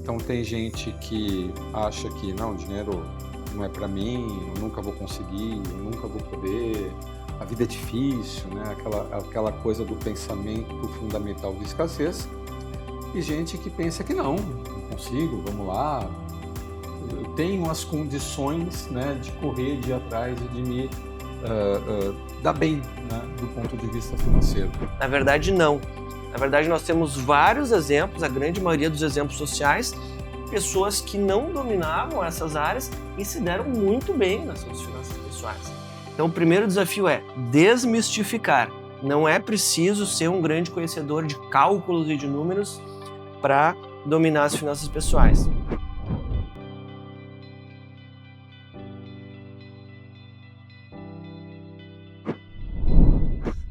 Então tem gente que acha que não, dinheiro não é para mim, eu nunca vou conseguir, eu nunca vou poder, a vida é difícil, né? Aquela coisa do pensamento fundamental de escassez. E gente que pensa que não, eu consigo, vamos lá, eu tenho as condições, né, de correr, de ir atrás e de me dar bem, né, do ponto de vista financeiro. Na verdade, não. Na verdade, nós temos vários exemplos, a grande maioria dos exemplos sociais, pessoas que não dominavam essas áreas e se deram muito bem nas suas finanças pessoais. Então, o primeiro desafio é desmistificar. Não é preciso ser um grande conhecedor de cálculos e de números para dominar as finanças pessoais.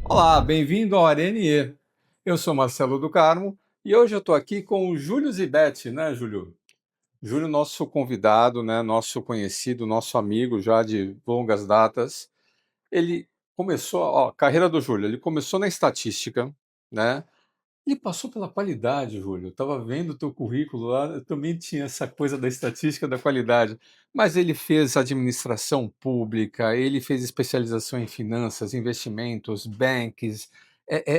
Olá, bem-vindo ao ARNE. Eu sou Marcelo do Carmo e hoje eu estou aqui com o Júlio Zibete, né, Júlio? Júlio, nosso convidado, né, nosso conhecido, nosso amigo já de longas datas. Ele começou, ó, carreira do Júlio, ele começou na estatística, né? Ele passou pela qualidade, Júlio. Eu estava vendo o teu currículo lá, eu também tinha essa coisa da estatística da qualidade, mas ele fez administração pública, ele fez especialização em finanças, investimentos, banks,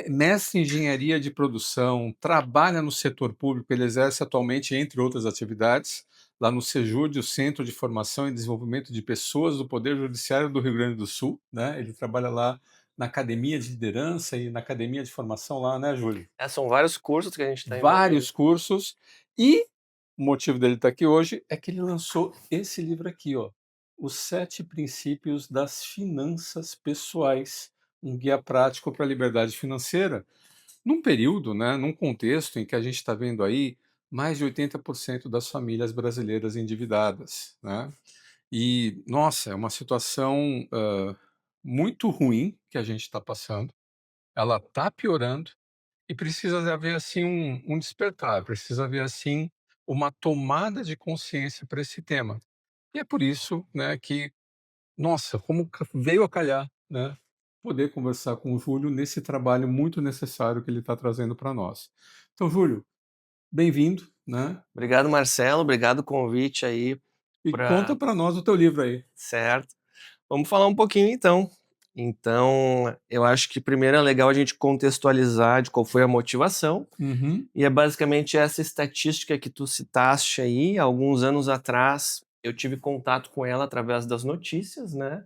mestre em engenharia de produção, trabalha no setor público, ele exerce atualmente, entre outras atividades, lá no Sejud, o Centro de Formação e Desenvolvimento de Pessoas do Poder Judiciário do Rio Grande do Sul, né? Ele trabalha lá na academia de liderança e na academia de formação lá, né, Júlio? São vários cursos que a gente está envolvido. Vários cursos, e o motivo dele estar aqui hoje é que ele lançou esse livro aqui, ó, Os 7 Princípios das Finanças Pessoais, um guia prático para a liberdade financeira, num período, né, num contexto em que a gente está vendo aí mais de 80% das famílias brasileiras endividadas, né? E, nossa, é uma situação muito ruim que a gente está passando, ela está piorando, e precisa haver, assim, um despertar, precisa haver, assim, uma tomada de consciência para esse tema. E é por isso, né, que, nossa, como veio a calhar, né, poder conversar com o Júlio nesse trabalho muito necessário que ele está trazendo para nós. Então, Júlio, bem-vindo, né, Obrigado, Marcelo. Obrigado o convite aí e conta para... para nós o teu livro aí. Certo. Vamos falar um pouquinho então. Então, eu acho que primeiro é legal a gente contextualizar de qual foi a motivação, Uhum, e é basicamente essa estatística que tu citaste aí. Alguns anos atrás, eu tive contato com ela através das notícias, né?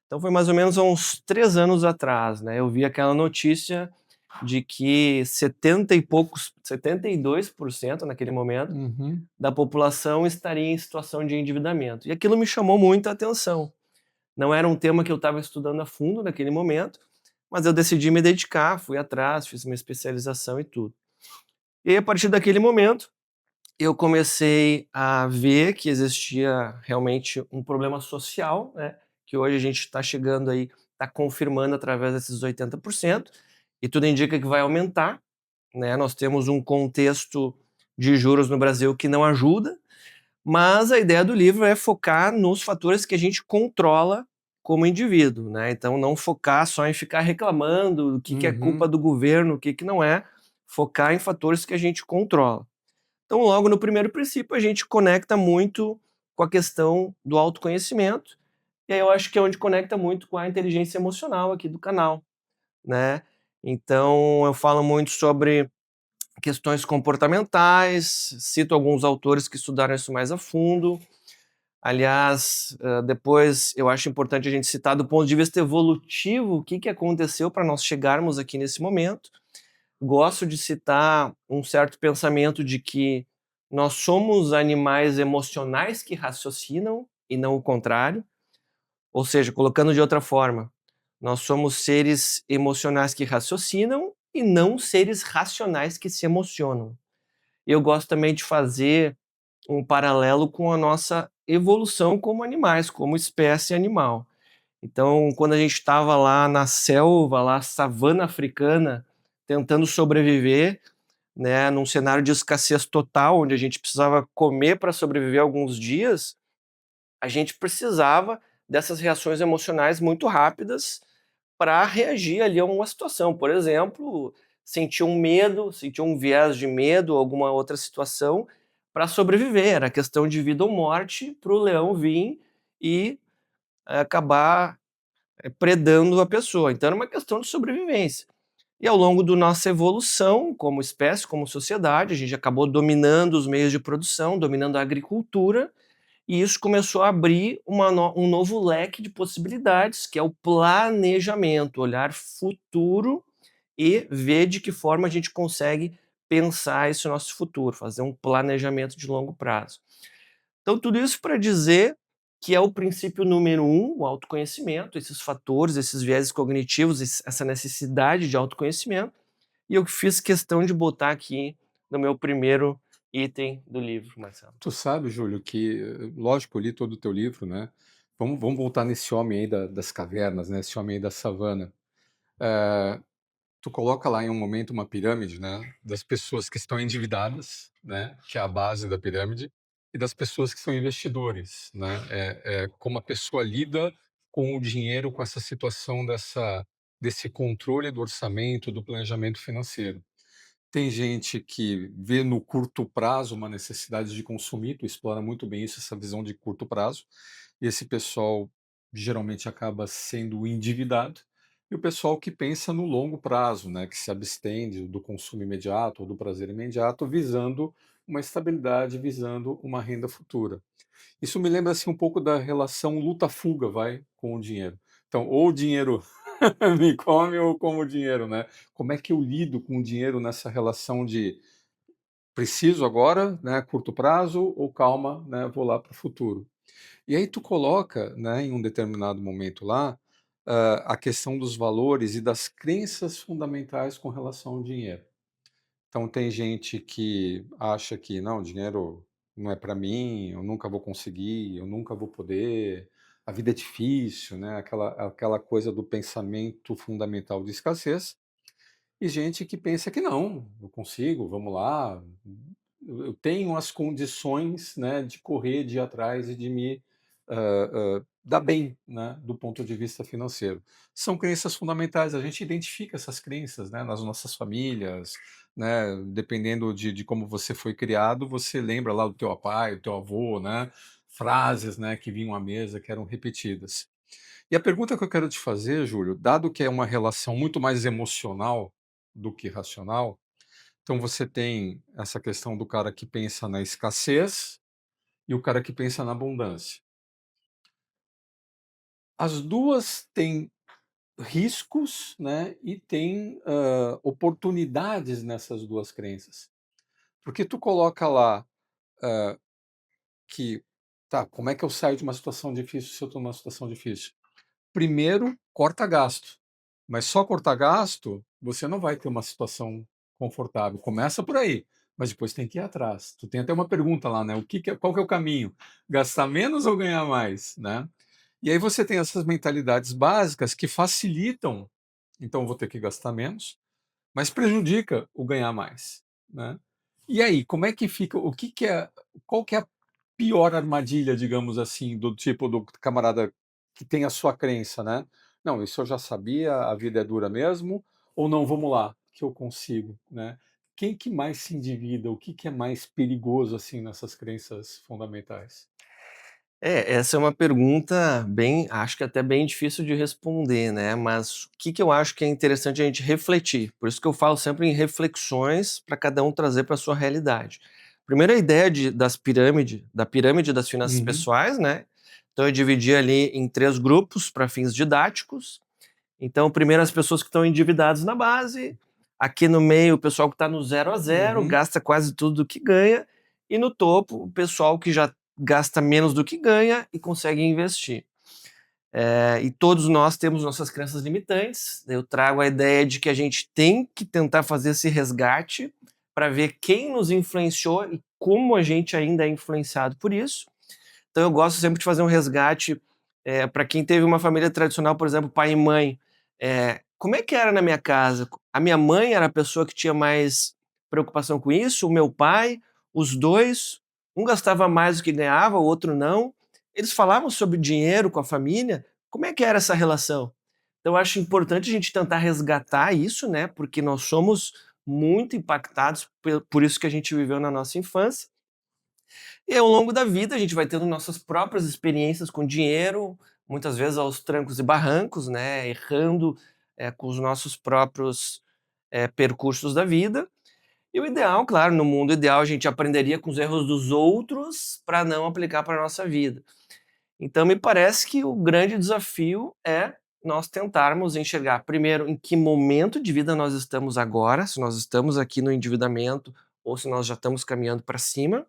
Então foi mais ou menos há uns 3 anos atrás, né? Eu vi aquela notícia de que 72% naquele momento uhum, da população estaria em situação de endividamento. E aquilo me chamou muito a atenção. Não era um tema que eu estava estudando a fundo naquele momento, mas eu decidi me dedicar, fui atrás, fiz uma especialização e tudo. E aí, a partir daquele momento, eu comecei a ver que existia realmente um problema social, né, que hoje a gente está chegando aí, está confirmando através desses 80%, e tudo indica que vai aumentar, né? Nós temos um contexto de juros no Brasil que não ajuda, mas a ideia do livro é focar nos fatores que a gente controla como indivíduo, né? Então não focar só em ficar reclamando o que que é culpa uhum. do governo, o que que não é, focar em fatores que a gente controla. Então, logo no primeiro princípio, a gente conecta muito com a questão do autoconhecimento, e aí eu acho que é onde conecta muito com a inteligência emocional aqui do canal, né? Então, eu falo muito sobre questões comportamentais, cito alguns autores que estudaram isso mais a fundo. Aliás, depois eu acho importante a gente citar do ponto de vista evolutivo o que que aconteceu para nós chegarmos aqui nesse momento. Gosto de citar um certo pensamento de que nós somos animais emocionais que raciocinam e não o contrário. Ou seja, colocando de outra forma, nós somos seres emocionais que raciocinam e não seres racionais que se emocionam. Eu gosto também de fazer um paralelo com a nossa evolução como animais, como espécie animal. Então, quando a gente estava lá na selva, lá savana africana, tentando sobreviver, né, num cenário de escassez total, onde a gente precisava comer para sobreviver alguns dias, a gente precisava dessas reações emocionais muito rápidas para reagir ali a uma situação. Por exemplo, sentir um medo, sentir um viés de medo, alguma outra situação, para sobreviver, era questão de vida ou morte para o leão vir e acabar predando a pessoa. Então era uma questão de sobrevivência. E ao longo da nossa evolução como espécie, como sociedade, a gente acabou dominando os meios de produção, dominando a agricultura, e isso começou a abrir um novo leque de possibilidades, que é o planejamento, olhar futuro e ver de que forma a gente consegue pensar esse nosso futuro, fazer um planejamento de longo prazo. Então, tudo isso para dizer que é o princípio número um, o autoconhecimento, esses fatores, esses viéses cognitivos, essa necessidade de autoconhecimento, e eu fiz questão de botar aqui no meu primeiro item do livro, Marcelo. Tu sabe, Júlio, que, lógico, eu li todo o teu livro, né? Vamos voltar nesse homem aí das cavernas, né? Esse homem aí da savana. Eh, Tu coloca lá em um momento uma pirâmide, né? Das pessoas que estão endividadas, né? Que é a base da pirâmide, e das pessoas que são investidores, né? Como a pessoa lida com o dinheiro, com essa situação desse controle do orçamento, do planejamento financeiro. Tem gente que vê no curto prazo uma necessidade de consumir, tu explora muito bem isso, essa visão de curto prazo, e esse pessoal geralmente acaba sendo endividado, e o pessoal que pensa no longo prazo, né, que se abstém do consumo imediato ou do prazer imediato, visando uma estabilidade, visando uma renda futura. Isso me lembra assim um pouco da relação luta-fuga, vai, com o dinheiro. Então, ou o dinheiro me come ou como o dinheiro, né? Como é que eu lido com o dinheiro nessa relação de preciso agora, né, curto prazo, ou calma, né, vou lá para o futuro. E aí tu coloca, né, em um determinado momento lá, a questão dos valores e das crenças fundamentais com relação ao dinheiro. Então tem gente que acha que não, dinheiro não é para mim, eu nunca vou conseguir, eu nunca vou poder, a vida é difícil, né? Aquela coisa do pensamento fundamental de escassez. E gente que pensa que não, eu consigo, vamos lá, eu tenho as condições, né, de correr, de ir atrás e de me dar bem, né, do ponto de vista financeiro. São crenças fundamentais, a gente identifica essas crenças, né, nas nossas famílias, né, dependendo de como você foi criado, você lembra lá do teu pai, do teu avô, né, frases, né, que vinham à mesa, que eram repetidas. E a pergunta que eu quero te fazer, Júlio, dado que é uma relação muito mais emocional do que racional, então você tem essa questão do cara que pensa na escassez e o cara que pensa na abundância. As duas têm riscos, né, e têm oportunidades nessas duas crenças. Porque tu coloca lá que, tá, como é que eu saio de uma situação difícil se eu estou numa situação difícil? Primeiro, corta gasto. Mas só cortar gasto, você não vai ter uma situação confortável. Começa por aí, mas depois tem que ir atrás. Tu tem até uma pergunta lá, né? Qual que é o caminho? Gastar menos ou ganhar mais, né? E aí você tem essas mentalidades básicas que facilitam. Então, eu vou ter que gastar menos, mas prejudica o ganhar mais, né? E aí, como é que fica? Qual que é a pior armadilha, digamos assim, do tipo do camarada que tem a sua crença, né? Não, isso eu já sabia, a vida é dura mesmo, ou não, vamos lá, que eu consigo, né? Quem que mais se endivida? O que que é mais perigoso assim nessas crenças fundamentais? Essa é uma pergunta bem, acho que até bem difícil de responder, né? Mas o que eu acho que é interessante a gente refletir. Por isso que eu falo sempre em reflexões para cada um trazer para a sua realidade. Primeiro, a ideia da pirâmide das finanças Uhum, pessoais, né? Então, eu dividi ali em 3 grupos para fins didáticos. Então, primeiro, as pessoas que estão endividadas na base. Aqui no meio, o pessoal que está no 0 a 0, uhum. gasta quase tudo do que ganha. E no topo, o pessoal que já gasta menos do que ganha e consegue investir. E todos nós temos nossas crenças limitantes. Eu trago a ideia de que a gente tem que tentar fazer esse resgate para ver quem nos influenciou e como a gente ainda é influenciado por isso. Então eu gosto sempre de fazer um resgate para quem teve uma família tradicional, por exemplo, pai e mãe. Como é que era na minha casa? A minha mãe era a pessoa que tinha mais preocupação com isso, o meu pai, os dois, um gastava mais do que ganhava, o outro não. Eles falavam sobre dinheiro com a família. Como é que era essa relação? Então eu acho importante a gente tentar resgatar isso, né? Porque nós somos muito impactados por isso que a gente viveu na nossa infância. E ao longo da vida a gente vai tendo nossas próprias experiências com dinheiro, muitas vezes aos trancos e barrancos, né, errando, com os nossos próprios, percursos da vida. E o ideal, claro, no mundo ideal a gente aprenderia com os erros dos outros para não aplicar para a nossa vida. Então me parece que o grande desafio é nós tentarmos enxergar, primeiro, em que momento de vida nós estamos agora, se nós estamos aqui no endividamento ou se nós já estamos caminhando para cima,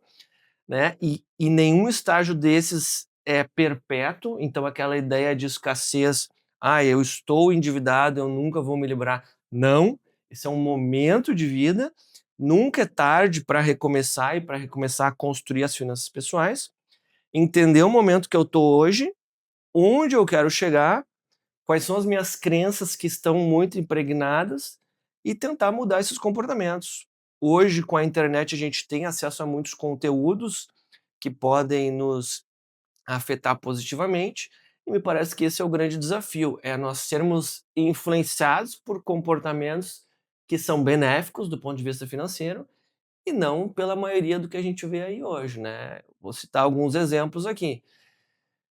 né, e nenhum estágio desses é perpétuo, então aquela ideia de escassez: "Ah, eu estou endividado, eu nunca vou me livrar". Não, esse é um momento de vida, nunca é tarde para recomeçar e para recomeçar a construir as finanças pessoais, entender o momento que eu estou hoje, onde eu quero chegar, quais são as minhas crenças que estão muito impregnadas e tentar mudar esses comportamentos. Hoje, com a internet, a gente tem acesso a muitos conteúdos que podem nos afetar positivamente, e me parece que esse é o grande desafio, é nós sermos influenciados por comportamentos que são benéficos do ponto de vista financeiro e não pela maioria do que a gente vê aí hoje, né. Vou citar alguns exemplos aqui.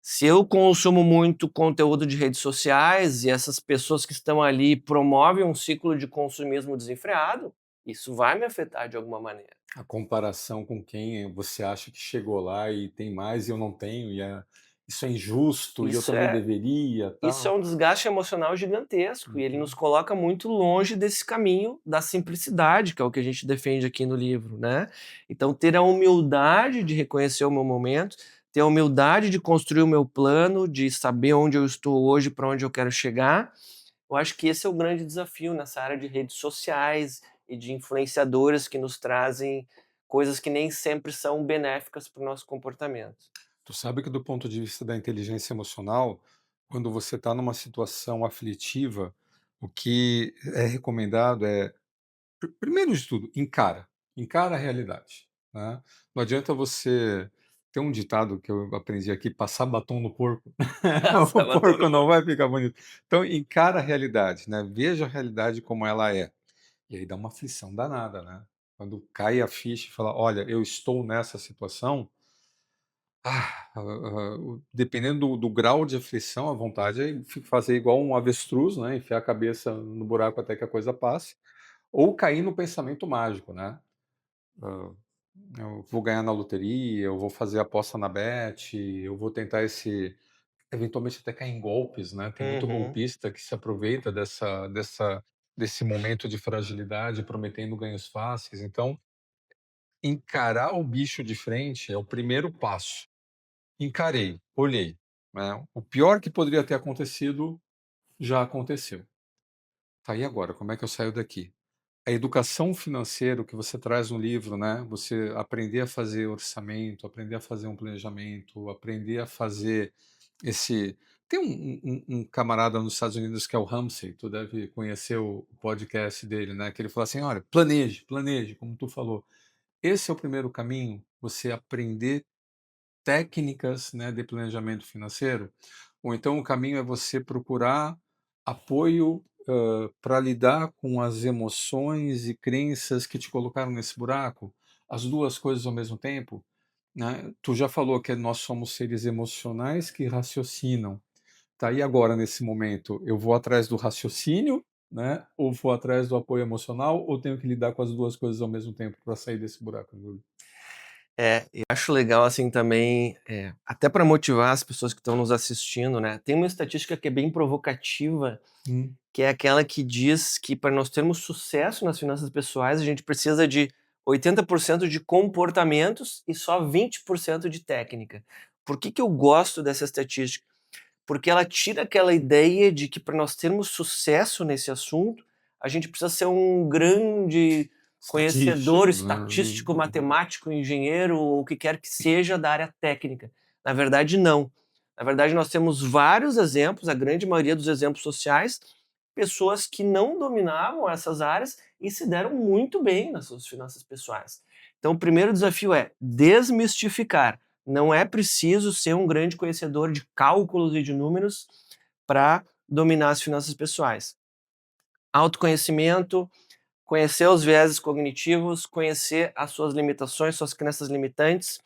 Se eu consumo muito conteúdo de redes sociais e essas pessoas que estão ali promovem um ciclo de consumismo desenfreado, isso vai me afetar de alguma maneira. A comparação com quem você acha que chegou lá e tem mais e eu não tenho, isso é injusto e eu Isso também é deveria, isso é tal. um desgaste emocional gigantesco e ele nos Uhum. coloca muito longe desse caminho da simplicidade, que é o que a gente defende aqui no livro, né. Então ter a humildade de reconhecer o meu momento, ter a humildade de construir o meu plano, de saber onde eu estou hoje, para onde eu quero chegar. Eu acho que esse é o grande desafio nessa área de redes sociais e de influenciadores que nos trazem coisas que nem sempre são benéficas para o nosso comportamento. Tu sabe que do ponto de vista da inteligência emocional, quando você está numa situação aflitiva, o que é recomendado é, primeiro de tudo, encara a realidade, né? Não adianta você tem um ditado que eu aprendi aqui, passar batom no porco, o Sabaton porco no não vai ficar bonito. Então encara a realidade, né? Veja a realidade como ela é. E aí dá uma aflição danada, né? Quando cai a ficha e fala, olha, eu estou nessa situação, dependendo do grau de aflição, a vontade é fazer igual um avestruz, né? Enfiar a cabeça no buraco até que a coisa passe, ou cair no pensamento mágico, né? Ah, eu vou ganhar na loteria, eu vou fazer aposta na Bet, eu vou tentar eventualmente até cair em golpes, né? Tem muito Uhum. golpista que se aproveita desse momento de fragilidade, prometendo ganhos fáceis. Então, encarar o bicho de frente é o primeiro passo. Encarei, olhei, né? O pior que poderia ter acontecido já aconteceu. Tá, e agora? Como é que eu saio daqui? A educação financeira, o que você traz no livro, né? Você aprender a fazer orçamento, aprender a fazer um planejamento, aprender a fazer esse. Tem um camarada nos Estados Unidos que é o Ramsey, tu deve conhecer o podcast dele, né? Que ele fala assim: olha, planeje, como tu falou. Esse é o primeiro caminho, você aprender técnicas, né, de planejamento financeiro, ou então o caminho é você procurar apoio, para lidar com as emoções e crenças que te colocaram nesse buraco, as 2 coisas ao mesmo tempo, né. Tu já falou que nós somos seres emocionais que raciocinam, tá, e agora nesse momento, eu vou atrás do raciocínio, né, ou vou atrás do apoio emocional, ou tenho que lidar com as 2 coisas ao mesmo tempo para sair desse buraco, Júlio? É, eu acho legal, assim, também, até para motivar as pessoas que estão nos assistindo, né, tem uma estatística que é bem provocativa, Hum. que é aquela que diz que para nós termos sucesso nas finanças pessoais, a gente precisa de 80% de comportamentos e só 20% de técnica. Por que que eu gosto dessa estatística? Porque ela tira aquela ideia de que para nós termos sucesso nesse assunto, a gente precisa ser um grande conhecedor Estatístico, né. estatístico, matemático, engenheiro ou o que quer que seja da área técnica. Na verdade, não. Na verdade, nós temos vários exemplos, a grande maioria dos exemplos sociais, pessoas que não dominavam essas áreas e se deram muito bem nas suas finanças pessoais. Então, o primeiro desafio é desmistificar. Não é preciso ser um grande conhecedor de cálculos e de números para dominar as finanças pessoais. Autoconhecimento, conhecer os vieses cognitivos, conhecer as suas limitações, suas crenças limitantes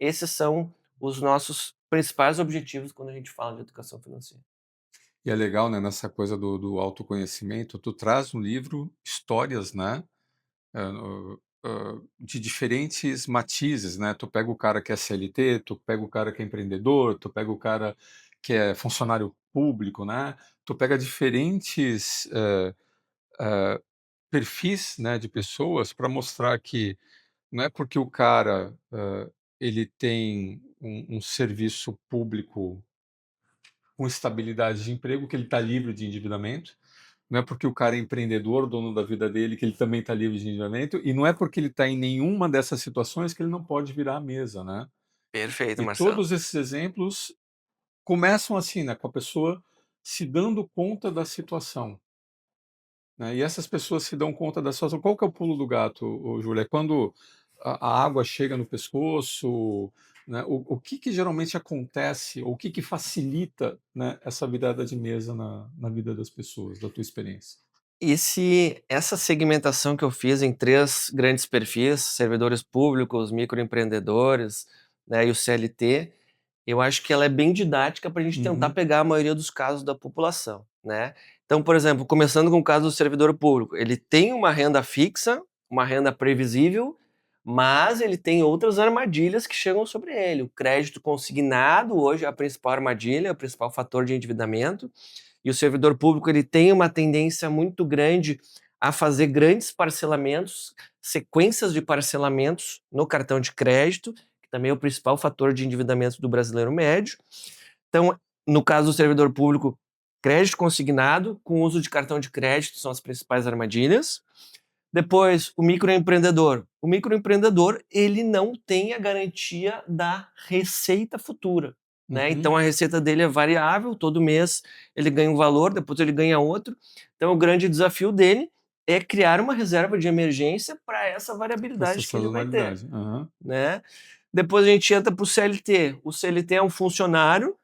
esses são os nossos principais objetivos quando a gente fala de educação financeira. E é legal, né, nessa coisa do autoconhecimento, tu traz no livro histórias, né, de diferentes matizes, né? Tu pega o cara que é CLT, tu pega o cara que é empreendedor, tu pega o cara que é funcionário público, né? Tu pega diferentes perfis, né, de pessoas para mostrar que não é porque o cara ele tem um serviço público com estabilidade de emprego que ele está livre de endividamento. Não é porque o cara é empreendedor, dono da vida dele, que ele também está livre de endividamento, e não é porque ele está em nenhuma dessas situações que ele não pode virar a mesa, né? Perfeito, E Marcelo. todos esses exemplos começam assim, né, com a pessoa se dando conta da situação, né? E essas pessoas se dão conta da situação. Qual que é o pulo do gato, Júlia? É quando a água chega no pescoço, né? O que que geralmente acontece, ou o que que facilita, né, essa virada de mesa na vida das pessoas, da tua experiência? Essa segmentação que eu fiz em 3 grandes perfis, servidores públicos, microempreendedores, né, e o CLT, eu acho que ela é bem didática para a gente tentar Uhum, pegar a maioria dos casos da população, né. Então, por exemplo, começando com o caso do servidor público, ele tem uma renda fixa, uma renda previsível, mas ele tem outras armadilhas que chegam sobre ele. O crédito consignado hoje é a principal armadilha, é o principal fator de endividamento. E o servidor público ele tem uma tendência muito grande a fazer grandes parcelamentos, sequências de parcelamentos no cartão de crédito, que também é o principal fator de endividamento do brasileiro médio. Então, no caso do servidor público, crédito consignado com uso de cartão de crédito são as principais armadilhas. Depois, o microempreendedor. O microempreendedor, ele não tem a garantia da receita futura, né? uhum. Então a receita dele é variável, todo mês ele ganha um valor, depois ele ganha outro. Então o grande desafio dele é criar uma reserva de emergência para essa Essa variabilidade que ele vai ter, sazonalidade. Aham. né? Depois a gente entra para o CLT. O CLT é um funcionário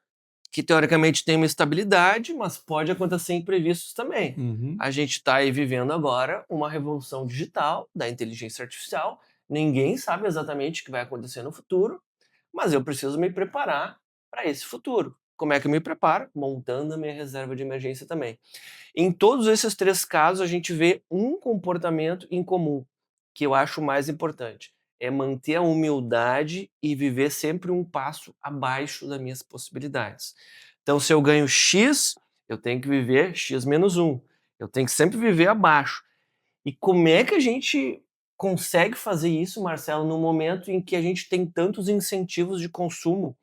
que teoricamente tem uma estabilidade, mas pode acontecer imprevistos também. Uhum. A gente está aí vivendo agora uma revolução digital da inteligência artificial. Ninguém sabe exatamente o que vai acontecer no futuro, mas eu preciso me preparar para esse futuro. Como é que eu me preparo? Montando a minha reserva de emergência também. Em todos esses 3 casos, a gente vê um comportamento em comum, que eu acho mais importante, é manter a humildade e viver sempre um passo abaixo das minhas possibilidades. Então, se eu ganho X, eu tenho que viver X menos um. Eu tenho que sempre viver abaixo. E como é que a gente consegue fazer isso, Marcelo, no momento em que a gente tem tantos incentivos de consumo?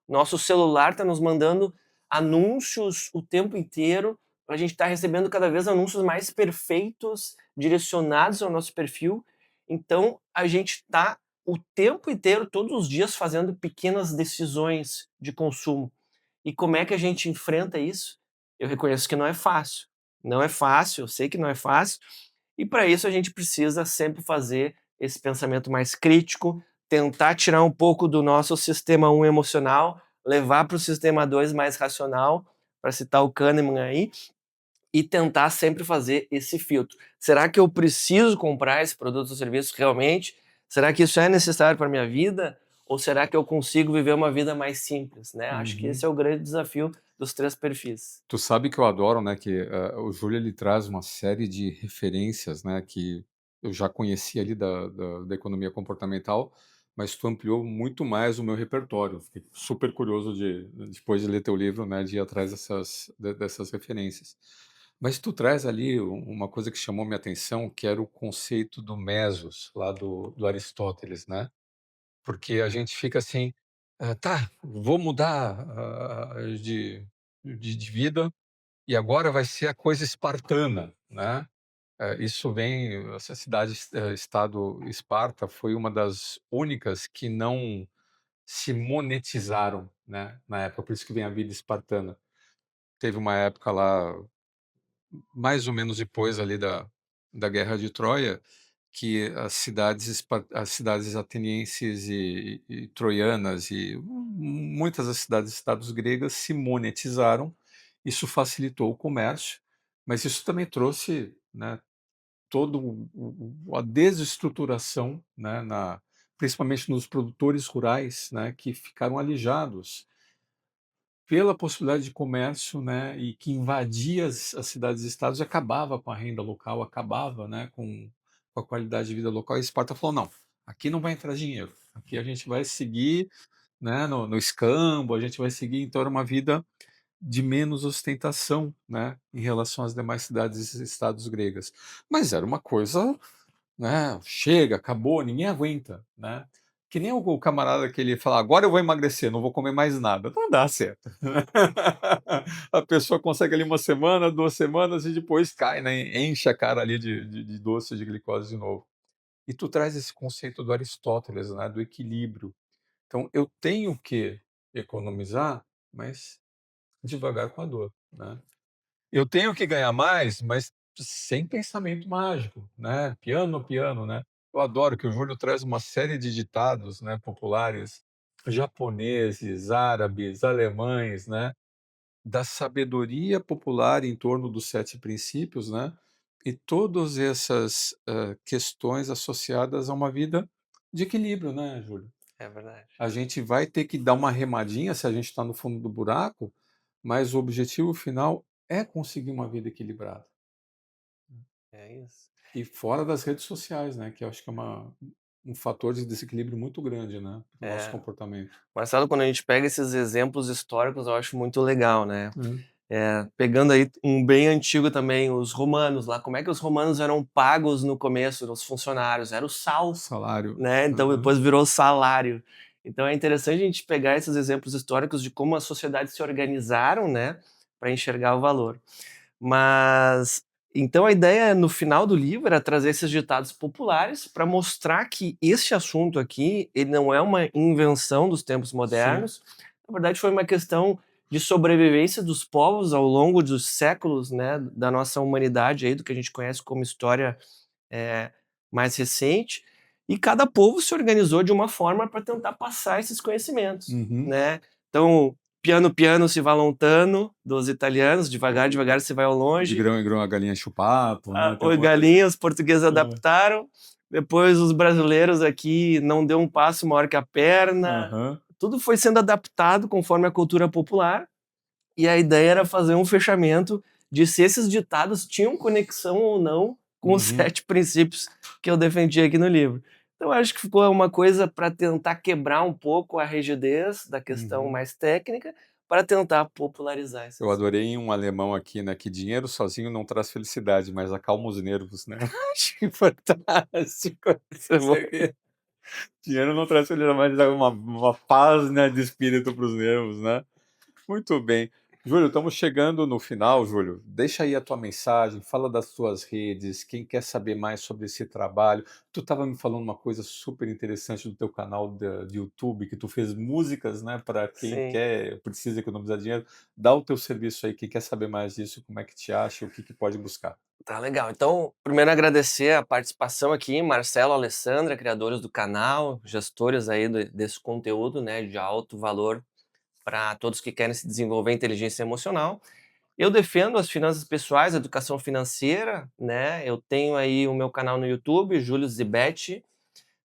Nosso celular está nos mandando anúncios o tempo inteiro, a gente está recebendo cada vez anúncios mais perfeitos, direcionados ao nosso perfil. Então, a gente está o tempo inteiro, todos os dias, fazendo pequenas decisões de consumo. E como é que a gente enfrenta isso? Eu reconheço que não é fácil. Não é fácil, eu sei que não é fácil. E para isso a gente precisa sempre fazer esse pensamento mais crítico, tentar tirar um pouco do nosso sistema um emocional, levar para o sistema 2 mais racional, para citar o Kahneman aí, e tentar sempre fazer esse filtro. Será que eu preciso comprar esse produto ou serviço realmente? Será que isso é necessário para minha vida? Ou será que eu consigo viver uma vida mais simples, né? Acho que esse Uhum. é o grande desafio dos 3 perfis. Tu sabe que eu adoro, né, que o Júlio ele traz uma série de referências, né, que eu já conhecia ali da economia comportamental, mas tu ampliou muito mais o meu repertório. Fiquei super curioso depois de ler teu livro, né, de ir atrás dessas referências. Mas tu traz ali uma coisa que chamou minha atenção, que era o conceito do mesos, lá do Aristóteles, né? Porque a gente fica assim, tá, vou mudar de vida e agora vai ser a coisa espartana, né? Isso vem, essa cidade, estado Esparta foi uma das únicas que não se monetizaram, né, na época, por isso que vem a vida espartana. Teve uma época lá, mais ou menos depois ali da Guerra de Troia, que as cidades atenienses e troianas e muitas das cidades-estados gregas se monetizaram. Isso facilitou o comércio, mas isso também trouxe, né, todo a desestruturação, né, principalmente nos produtores rurais, né, que ficaram alijados pela possibilidade de comércio, né, e que invadia as cidades e estados e acabava com a renda local, acabava, né, com a qualidade de vida local. E Esparta falou: não, aqui não vai entrar dinheiro, aqui a gente vai seguir, né, no escambo, a gente vai seguir. Então era uma vida de menos ostentação, né, em relação às demais cidades e estados gregas. Mas era uma coisa, né, chega, acabou, ninguém aguenta, né. Que nem o camarada que ele fala: "Agora eu vou emagrecer, não vou comer mais nada", não dá certo. A pessoa consegue ali 1 semana, 2 semanas e depois cai, né, enche a cara ali de doce, de glicose de novo. E tu traz esse conceito do Aristóteles, né, do equilíbrio. Então eu tenho que economizar, mas devagar com a dor, né. Eu tenho que ganhar mais, mas sem pensamento mágico, né, piano, piano, né. Eu adoro que o Júlio traz uma série de ditados, né, populares, japoneses, árabes, alemães, né, da sabedoria popular em torno dos 7 princípios, né, e todas essas, questões associadas a uma vida de equilíbrio, né, Júlio. É verdade. A gente vai ter que dar uma remadinha se a gente está no fundo do buraco, mas o objetivo final é conseguir uma vida equilibrada. É isso. E fora das redes sociais, né, que eu acho que é um fator de desequilíbrio muito grande, né, para o nosso É. comportamento. Marcelo, quando a gente pega esses exemplos históricos, eu acho muito legal, né. Hum. Pegando aí um bem antigo também, os romanos lá, como é que os romanos eram pagos no começo, os funcionários? Era o sal, Salário. né, então Aham. depois virou salário. Então é interessante a gente pegar esses exemplos históricos de como as sociedades se organizaram, né, para enxergar o valor. Mas então a ideia no final do livro era trazer esses ditados populares para mostrar que este assunto aqui, ele não é uma invenção dos tempos Sim. modernos, na verdade foi uma questão de sobrevivência dos povos ao longo dos séculos, né, da nossa humanidade aí, do que a gente conhece como história, eh, mais recente, e cada povo se organizou de uma forma para tentar passar esses conhecimentos, Uhum. né. Então, piano piano si va lontano, dos italianos, devagar devagar se vai ao De longe. grão em grão a galinha enche o papo, né, tem um Oi monte galinha, os portugueses Hã. adaptaram, depois os brasileiros aqui não deu um passo maior que a perna, Aham. tudo foi sendo adaptado conforme a cultura popular, e a ideia era fazer um fechamento de se esses ditados tinham conexão ou não com os Uhum. 7 princípios que eu defendi aqui no livro. Então acho que ficou uma coisa para tentar quebrar um pouco a rigidez da questão Uhum. mais técnica, para tentar popularizar esse Eu assunto. adorei um alemão aqui, né, que dinheiro sozinho não traz felicidade, mas acalma os nervos, né. Achei fantástico Isso é isso bom. aqui. Dinheiro não traz felicidade, mas dá uma paz, né, de espírito para os nervos, né. Muito bem. Júlio, estamos chegando no final, Júlio. Deixa aí a tua mensagem, fala das tuas redes, quem quer saber mais sobre esse trabalho. Tu estava me falando uma coisa super interessante do teu canal de YouTube, que tu fez músicas, né, para quem Sim. quer, precisa economizar dinheiro. Dá o teu serviço aí, quem quer saber mais disso, como é que te acha, o que que pode buscar. Tá legal. Então, primeiro agradecer a participação aqui, Marcelo, Alessandra, criadores do canal, gestores aí desse conteúdo, né, de alto valor para todos que querem se desenvolver em inteligência emocional. Eu defendo as finanças pessoais, a educação financeira, né? Eu tenho aí o meu canal no YouTube, Júlio Zibete.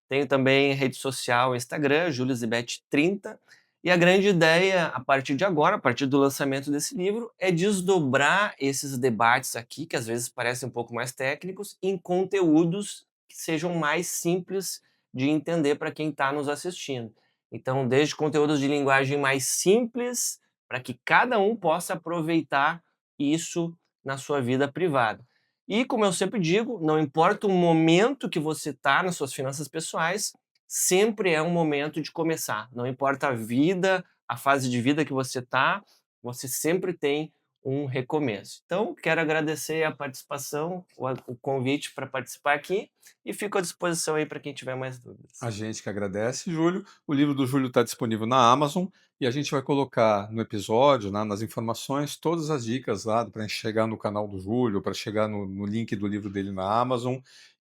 Tenho também rede social, Instagram, juliusibete30. E a grande ideia, a partir de agora, a partir do lançamento desse livro, é desdobrar esses debates aqui, que às vezes parecem um pouco mais técnicos, em conteúdos que sejam mais simples de entender para quem está nos assistindo. Então, desde conteúdos de linguagem mais simples, para que cada um possa aproveitar isso na sua vida privada. E como eu sempre digo, não importa o momento que você está nas suas finanças pessoais, sempre é um momento de começar. Não importa a vida, a fase de vida que você está, você sempre tem um recomeço. Então, quero agradecer a participação, o convite para participar aqui e fico à disposição aí para quem tiver mais dúvidas. A gente que agradece, Júlio. O livro do Júlio está disponível na Amazon e a gente vai colocar no episódio, né, nas informações, todas as dicas lá para chegar no canal do Júlio, para chegar no link do livro dele na Amazon.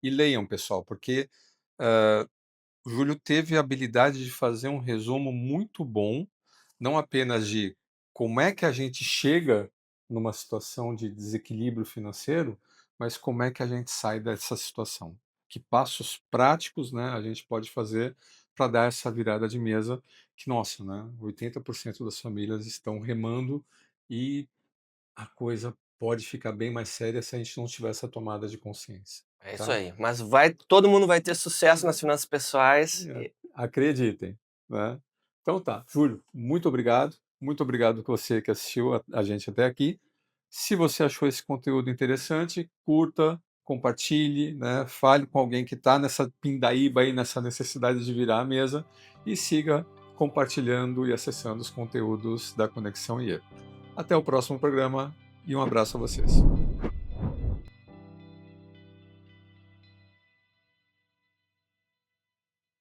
E leiam, pessoal, porque o Júlio teve a habilidade de fazer um resumo muito bom, não apenas de como é que a gente chega numa situação de desequilíbrio financeiro, mas como é que a gente sai dessa situação. Que passos práticos, né, a gente pode fazer para dar essa virada de mesa que, nossa, né, 80% das famílias estão remando e a coisa pode ficar bem mais séria se a gente não tiver essa tomada de consciência, É isso tá? aí. Mas todo mundo vai ter sucesso nas finanças pessoais. Acreditem, né? Então tá, Júlio, muito obrigado você que assistiu a gente até aqui. Se você achou esse conteúdo interessante, curta, compartilhe, né? Fale com alguém que está nessa pindaíba aí, nessa necessidade de virar a mesa e siga compartilhando e acessando os conteúdos da Conexão IE. Até o próximo programa e um abraço a vocês.